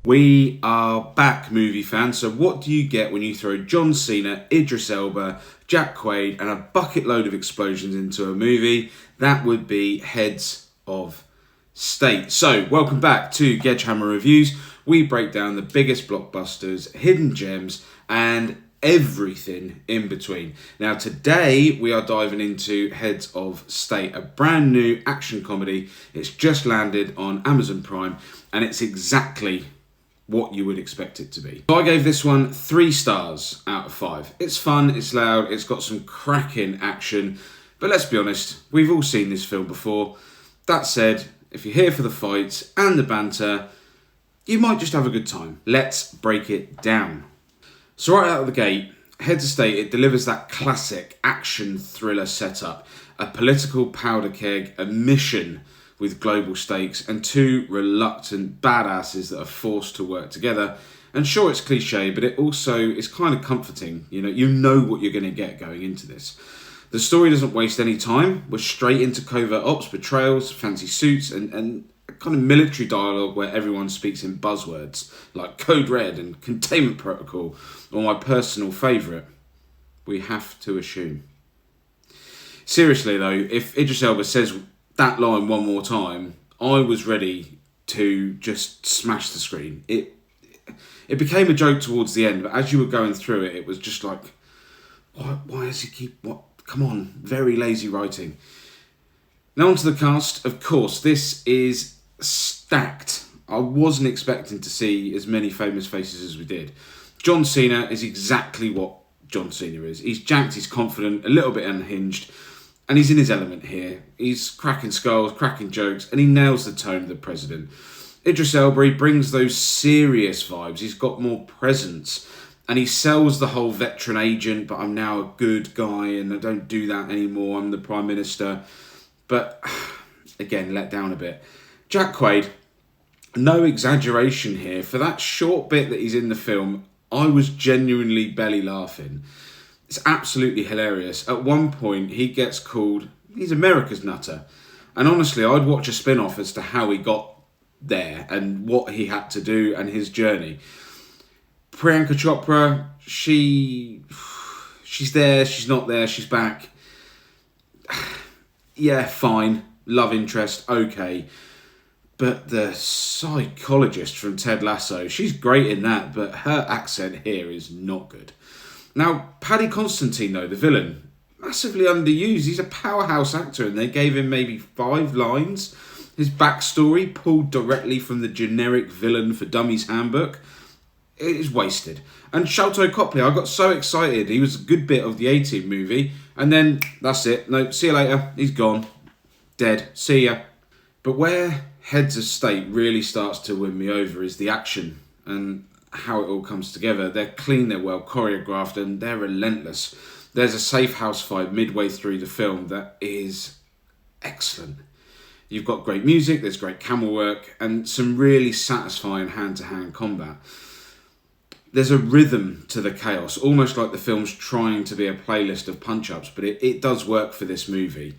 We are back, movie fans. So what do you get when you throw John Cena, Idris Elba, Jack Quaid and a bucket load of explosions into a movie? That would be Heads of State. So welcome back to Gedgehammer Reviews. We break down the biggest blockbusters, hidden gems and everything in between. Now today we are diving into Heads of State, a brand new action comedy. It's just landed on Amazon Prime and it's exactly what you would expect it to be. So I gave this one 3 stars out of 5. It's fun, it's loud, it's got some cracking action, but let's be honest, we've all seen this film before. That said, if you're here for the fights and the banter, you might just have a good time. Let's break it down. So right out of the gate, Heads of State, it delivers that classic action thriller setup. A political powder keg, a mission with global stakes, and 2 reluctant badasses that are forced to work together. And sure, it's cliche, but it also is kind of comforting. You know what you're going to get going into this. The story doesn't waste any time. We're straight into covert ops, betrayals, fancy suits, and kind of military dialogue where everyone speaks in buzzwords like Code Red and Containment Protocol, or my personal favourite, we have to assume. Seriously though, if Idris Elba says that line one more time, I was ready to just smash the screen. It became a joke towards the end, but as you were going through it, it was just like, why does he keep, what? Come on, very lazy writing. Now onto the cast. Of course, this is stacked. I wasn't expecting to see as many famous faces as we did. John Cena is exactly what John Cena is. He's jacked, he's confident, a little bit unhinged, and he's in his element here. He's cracking skulls, cracking jokes, and he nails the tone of the president. Idris Elba, he brings those serious vibes. He's got more presence, and he sells the whole veteran agent, but I'm now a good guy, and I don't do that anymore. I'm the Prime Minister. But, again, let down a bit. Jack Quaid, no exaggeration here. For that short bit that he's in the film, I was genuinely belly laughing. It's absolutely hilarious. At one point, he gets called, he's America's nutter. And honestly, I'd watch a spin-off as to how he got there and what he had to do and his journey. Priyanka Chopra, she's there, she's not there, she's back. Yeah, fine. Love interest, okay. But the psychologist from Ted Lasso, she's great in that, but her accent here is not good. Now, Paddy Constantine, though, the villain, massively underused. He's a powerhouse actor, and they gave him maybe 5 lines. His backstory, pulled directly from the generic Villain for Dummies handbook, it is wasted. And Shalto Copley, I got so excited. He was a good bit of the A-Team movie, and then that's it. No, see you later. He's gone. Dead. See ya. But where Heads of State really starts to win me over is the action and how it all comes together. They're clean, they're well choreographed, and they're relentless. There's a safe house fight midway through the film that is excellent. You've got great music, there's great camera work, and some really satisfying hand-to-hand combat. There's a rhythm to the chaos, almost like the film's trying to be a playlist of punch-ups, but it does work for this movie.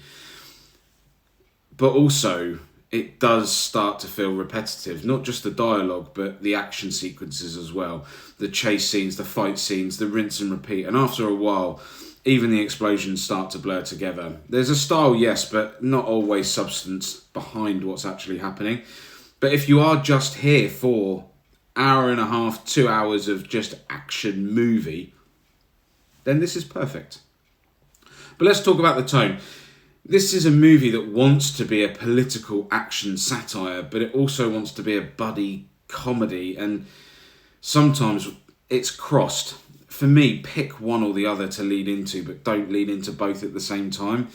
But also, it does start to feel repetitive. Not just the dialogue, but the action sequences as well. The chase scenes, the fight scenes, the rinse and repeat. And after a while, even the explosions start to blur together. There's a style, yes, but not always substance behind what's actually happening. But if you are just here for hour and a half, 2 hours of just action movie, then this is perfect. But let's talk about the tone. This is a movie that wants to be a political action satire, but it also wants to be a buddy comedy, and sometimes it's crossed. For me, pick one or the other to lean into, but don't lean into both at the same time.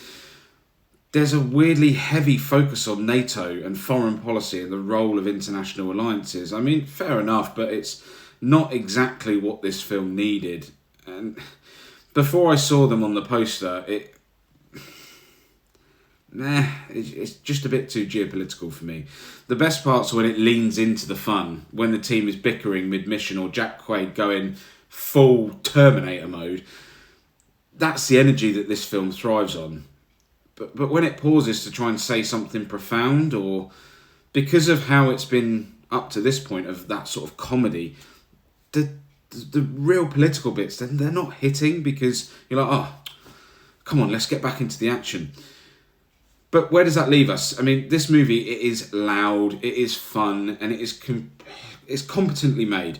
There's a weirdly heavy focus on NATO and foreign policy and the role of international alliances. I mean, fair enough, but it's not exactly what this film needed. And before I saw them on the poster, it's just a bit too geopolitical for me. The best parts are when it leans into the fun, when the team is bickering mid-mission or Jack Quaid going full Terminator mode. That's the energy that this film thrives on. But when it pauses to try and say something profound, or because of how it's been up to this point of that sort of comedy, the real political bits, then they're not hitting, because you're like, oh, come on, let's get back into the action. But where does that leave us? I mean, this movie, it is loud, it is fun, and it's competently made.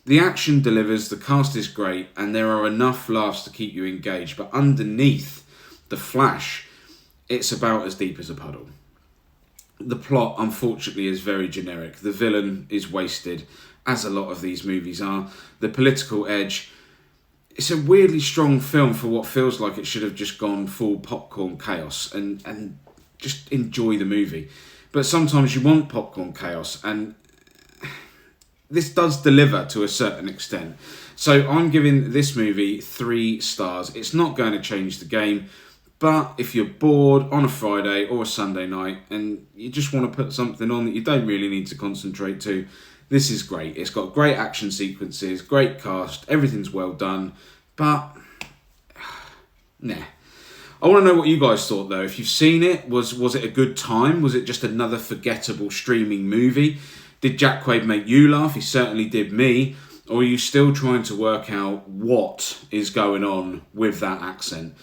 The action delivers, the cast is great, and there are enough laughs to keep you engaged. But underneath the flash, it's about as deep as a puddle. The plot, unfortunately, is very generic. The villain is wasted, as a lot of these movies are. The political edge, it's a weirdly strong film for what feels like it should have just gone full popcorn chaos and just enjoy the movie. But sometimes you want popcorn chaos, and this does deliver to a certain extent. So I'm giving this movie 3 stars. It's not going to change the game, but if you're bored on a Friday or a Sunday night and you just want to put something on that you don't really need to concentrate to, this is great. It's got great action sequences, great cast, everything's well done, but nah. I want to know what you guys thought, though. If you've seen it, was it a good time? Was it just another forgettable streaming movie? Did Jack Quaid make you laugh? He certainly did me. Or are you still trying to work out what is going on with that accent?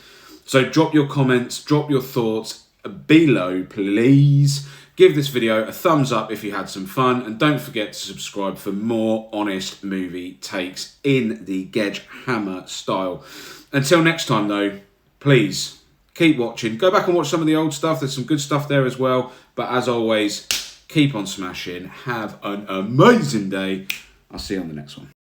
So drop your comments, drop your thoughts below, please. Give this video a thumbs up if you had some fun, and don't forget to subscribe for more honest movie takes in the Gedgehammer style. Until next time, though, please keep watching. Go back and watch some of the old stuff. There's some good stuff there as well. But as always, keep on smashing. Have an amazing day. I'll see you on the next one.